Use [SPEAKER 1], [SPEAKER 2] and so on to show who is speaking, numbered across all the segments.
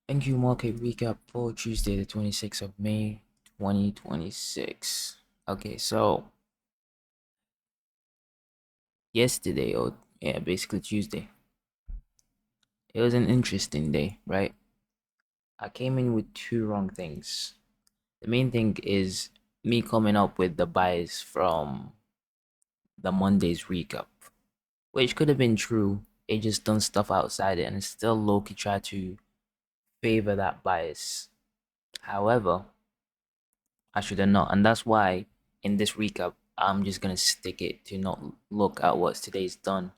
[SPEAKER 1] Thank you, market recap for Tuesday, the 26th of May, 2026. Okay, so yesterday, or yeah, basically Tuesday, it was an interesting day, right? I came in with two wrong things. The main thing is me coming up with the bias from the Monday's recap, which could have been true. It just done stuff outside it and it's still low-key try to favor that bias. However, I should have not. And that's why in this recap, I'm just gonna stick it to not look at what's today's done.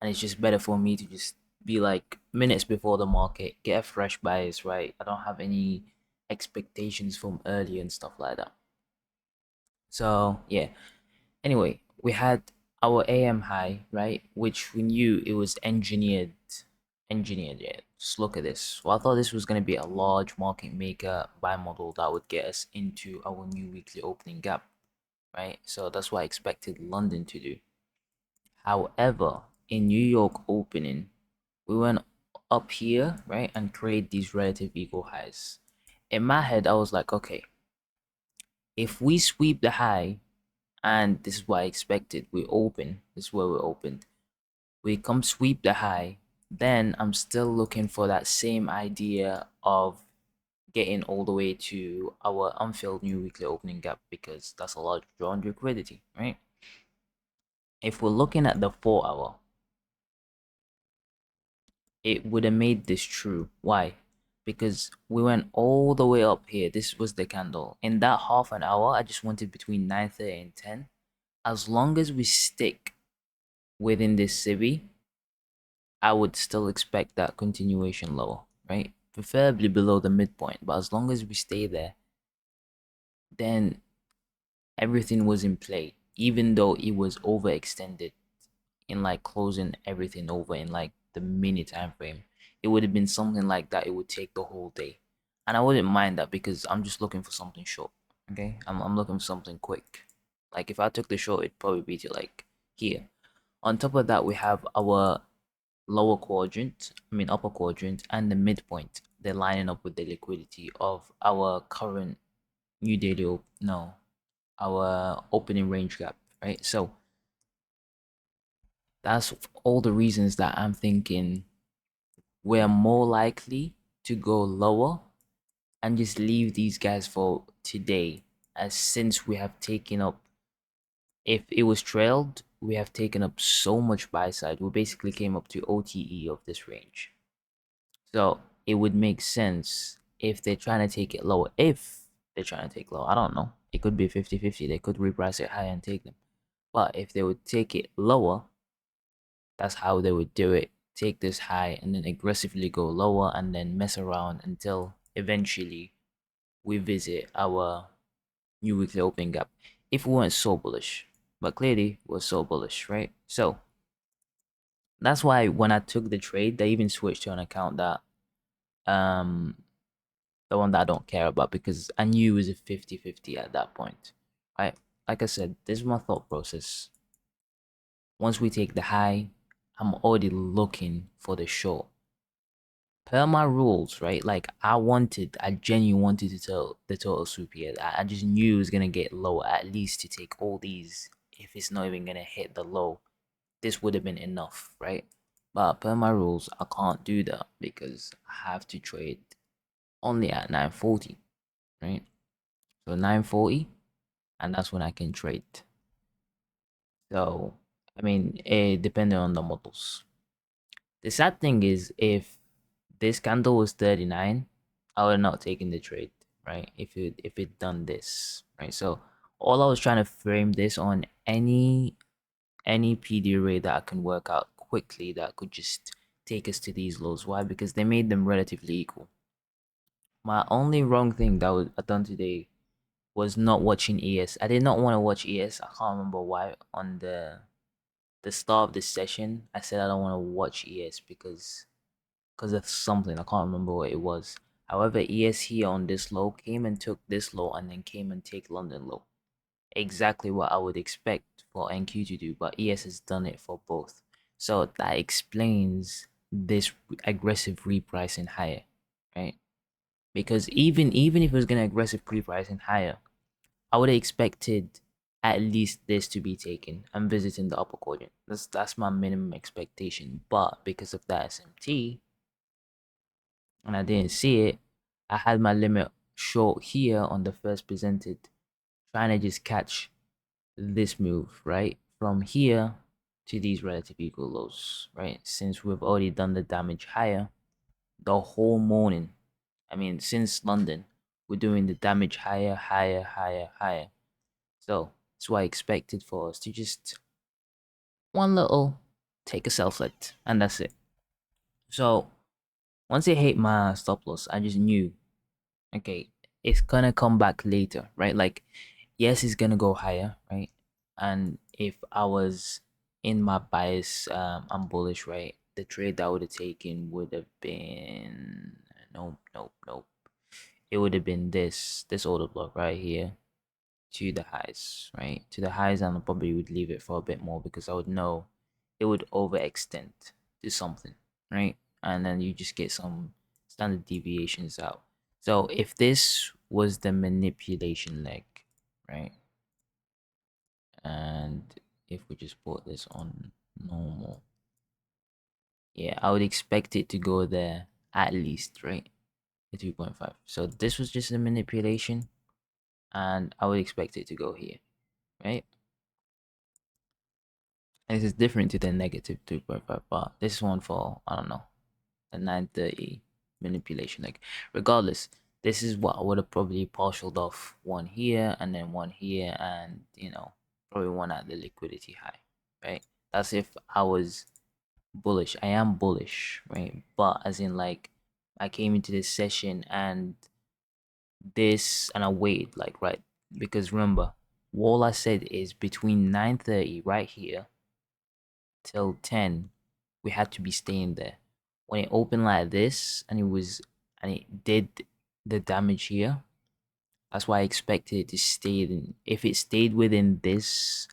[SPEAKER 1] And it's just better for me to just be like minutes before the market, get a fresh bias, right? I don't have any expectations from earlier and stuff like that. So yeah. Anyway, we had our AM high, right? Which we knew it was engineered, yeah. Just look at this. Well, I thought this was gonna be a large market maker buy model that would get us into our new weekly opening gap, right? So that's what I expected London to do. However, in New York opening, we went up here, right, and create these relative equal highs. In my head, I was like, okay, if we sweep the high, and this is what I expected, we open, this is where we opened. We come sweep the high, then I'm still looking for that same idea of getting all the way to our unfilled new weekly opening gap because that's a large drawn liquidity, right? If we're looking at the 4 hour, it would have made this true. Why? Because we went all the way up here. This was the candle. In that half an hour, I just wanted between 9:30 and 10. As long as we stick within this civvy, I would still expect that continuation lower, right? Preferably below the midpoint, but as long as we stay there, then everything was in play, even though it was overextended in like closing everything over in like the mini time frame. It would have been something like that. It would take the whole day. And I wouldn't mind that because I'm just looking for something short. Okay? I'm looking for something quick. Like if I took the short, it'd probably be to like here. On top of that, we have our lower quadrant, I mean upper quadrant, and the midpoint. They're lining up with the liquidity of our current new daily no, our opening range gap, right? So that's all the reasons that I'm thinking we're more likely to go lower and just leave these guys for today, as since we have taken up, if it was trailed, we have taken up so much buy side. We basically came up to OTE of this range. So it would make sense if they're trying to take it lower. If they're trying to take low, I don't know. It could be 50-50. They could reprice it higher and take them. But if they would take it lower, that's how they would do it. Take this high and then aggressively go lower and then mess around until eventually we visit our new weekly opening gap. If we weren't so bullish, but clearly we're so bullish, right? So that's why when I took the trade, they even switched to an account that um the one that I don't care about because I knew it was a 50-50 at that point. Right? Like I said, this is my thought process. Once we take the high, I'm already looking for the short. Per my rules, right? Like I genuinely wanted to tell the total swoop here. I just knew it was gonna get low at least to take all these. If it's not even gonna hit the low, this would have been enough, right? But per my rules, I can't do that because I have to trade only at 940, right? So 940, and that's when I can trade. So I mean, depending on the models. The sad thing is, if this candle was 39, I would have not taken the trade, right? If it done this, right? So all I was trying to frame this on any PD rate that I can work out quickly that could just take us to these lows. Why? Because they made them relatively equal. My only wrong thing that was done today was not watching ES. I did not want to watch ES. I can't remember why on the start of this session. I said I don't want to watch ES because of something. I can't remember what it was. However, ES here on this low came and took this low and then came and take London low. Exactly what I would expect for NQ to do, but ES has done it for both. So that explains this aggressive repricing higher, right? because even if it was gonna aggressive pre-pricing higher, I would have expected at least this to be taken. I'm visiting the upper quadrant. That's my minimum expectation. But because of that SMT, and I didn't see it, I had my limit short here on the first presented, trying to just catch this move, right? From here to these relative equal lows, right? Since we've already done the damage higher the whole morning. I mean, since London, we're doing the damage higher, higher, higher, higher. So that's why I expected for us to just one little take a self-let, and that's it. So once it hit my stop loss, I just knew, okay, it's gonna come back later, right? Like, yes, it's gonna go higher, right? And if I was in my bias, I'm bullish, right? The trade that I would have taken would have been nope, nope, nope. It would have been this order block right here to the highs, right? To the highs, and I probably would leave it for a bit more because I would know it would overextend to something, right? And then you just get some standard deviations out. So if this was the manipulation leg, right? And if we just put this on normal, yeah, I would expect it to go there at least, right? The 2.5. So this was just a manipulation, and I would expect it to go here, right? And this is different to the negative 2.5, but this one for, I don't know, the 930 manipulation. Like, regardless, this is what I would have probably partialed off one here and then one here, and probably one at the liquidity high, right? That's if I was bullish. I am bullish, right? But as in, like, I came into this session and I waited, like, right? Because remember, all I said is between 9:30 right here till 10, we had to be staying there. When it opened like this and it did the damage here, that's why I expected it to stay in. If it stayed within this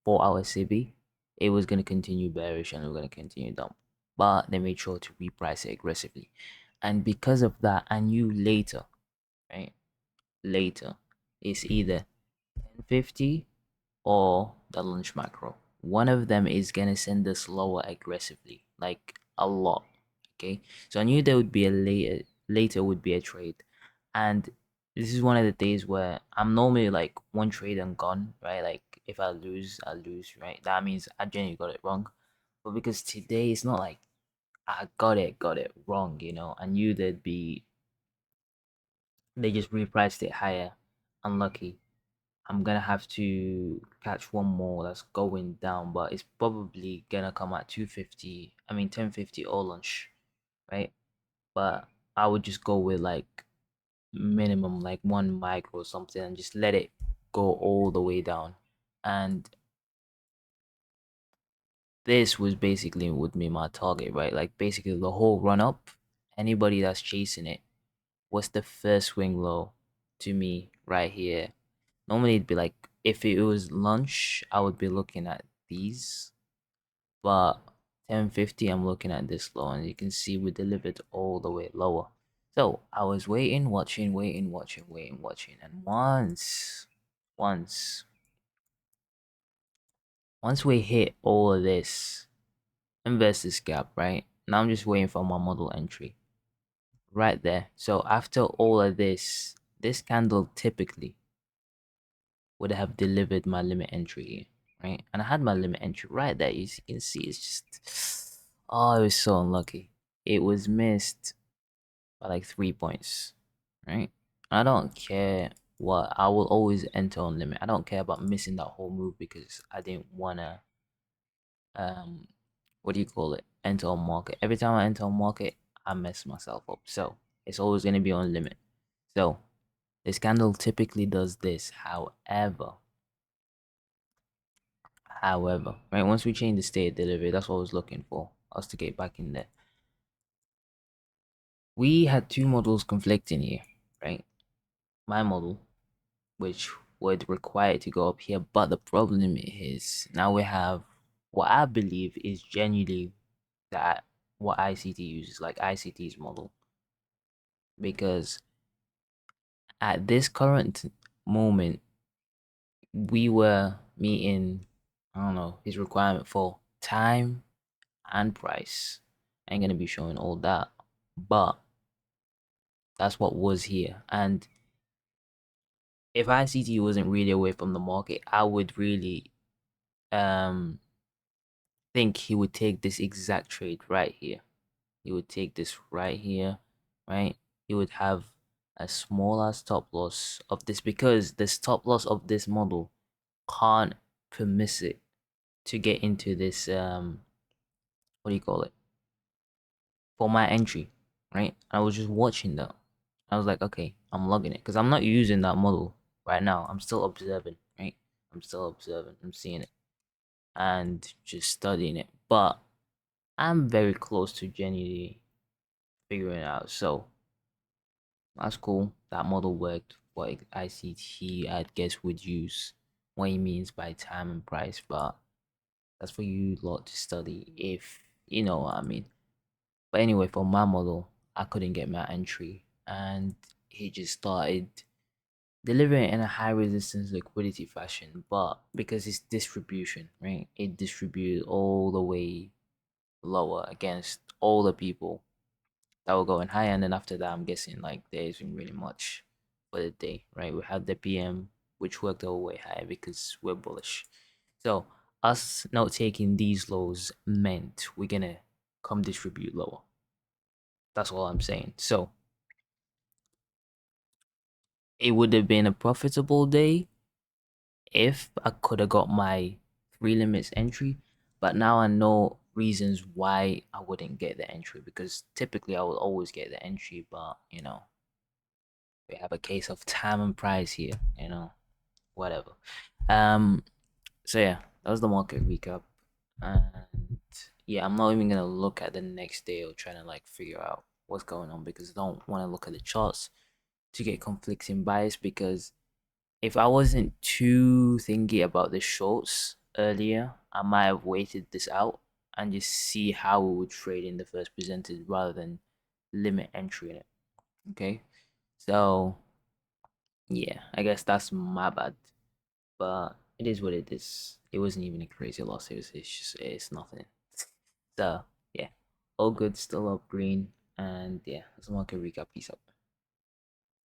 [SPEAKER 1] 4 hour CB, it was gonna continue bearish and we're gonna continue down. But they made sure to reprice it aggressively. And because of that, I knew later, right? Later, it's either 1050 or the lunch macro. One of them is gonna send us lower aggressively, like a lot. Okay, so I knew there would be a later would be a trade, and this is one of the days where I'm normally like one trade and gone, right? Like if I lose, I lose, right? That means I genuinely got it wrong. But because today it's not like I got it wrong, I knew there'd be they just repriced it higher. Unlucky. I'm gonna have to catch one more that's going down, but it's probably gonna come at 250. I mean 1050 all lunch, right? But I would just go with like minimum like one micro or something and just let it go all the way down. And this was basically would be my target, right? Like basically the whole run up, anybody that's chasing it, what's the first swing low to me right here? Normally it'd be like if it was lunch, I would be looking at these, but 1050 I'm looking at this low, and you can see we delivered all the way lower. So I was waiting, watching, waiting, watching, waiting, watching, and once once we hit all of this investors gap, right? Now I'm just waiting for my model entry right there. So after all of this candle typically would have delivered my limit entry, right? And I had my limit entry right there. You can see it's just, oh, it was so unlucky. It was missed by like 3 points, right? I don't care what, I will always enter on limit. I don't care about missing that whole move because I didn't wanna, um, what do you call it? Enter on market. Every time I enter on market, I mess myself up. So it's always gonna be on limit. So this candle typically does this. However, right, once we change the state of delivery, that's what I was looking for, us to get back in there. We had two models conflicting here, right? My model, which would require it to go up here, but the problem is now we have what I believe is genuinely that what ICT uses, like ICT's model, because At this current moment, we were meeting, I don't know, his requirement for time and price. I ain't gonna be showing all that, but that's what was here. And if ICT wasn't really away from the market, I would really um think he would take this exact trade right here. He would take this right here, right? He would have a smaller stop loss of this because the stop loss of this model can't permit it to get into this what do you call it, for my entry, right? I was just watching that. I was like, okay, I'm logging it because I'm not using that model right now. I'm still observing, right? I'm still observing. I'm seeing it and just studying it, but I'm very close to genuinely figuring it out. So that's cool. That model worked. What ICT, I guess, would use what he means by time and price, but that's for you lot to study if you know what I mean. But anyway, for my model, I couldn't get my entry, and he just started delivering in a high resistance liquidity fashion. But because it's distribution, right? It distributed all the way lower against all the people that were going higher, and then after that, I'm guessing like there isn't really much for the day, right? We had the PM, which worked all the way higher because we're bullish. So us not taking these lows meant we're gonna come distribute lower. That's all I'm saying. So it would have been a profitable day if I could have got my three limits entry, but now I know reasons why I wouldn't get the entry because typically I would always get the entry, but we have a case of time and price here, whatever. Um, so yeah, that was the market recap, and yeah, I'm not even gonna look at the next day or trying to like figure out what's going on because I don't want to look at the charts to get conflicting bias because if I wasn't too thinky about the shorts earlier, I might have waited this out and just see how it would trade in the first presented rather than limit entry in it. Okay, so yeah, I guess that's my bad, but it is what it is. It wasn't even a crazy loss. It's nothing. So yeah, all good, still up green, and yeah, that's a market recap. Peace out.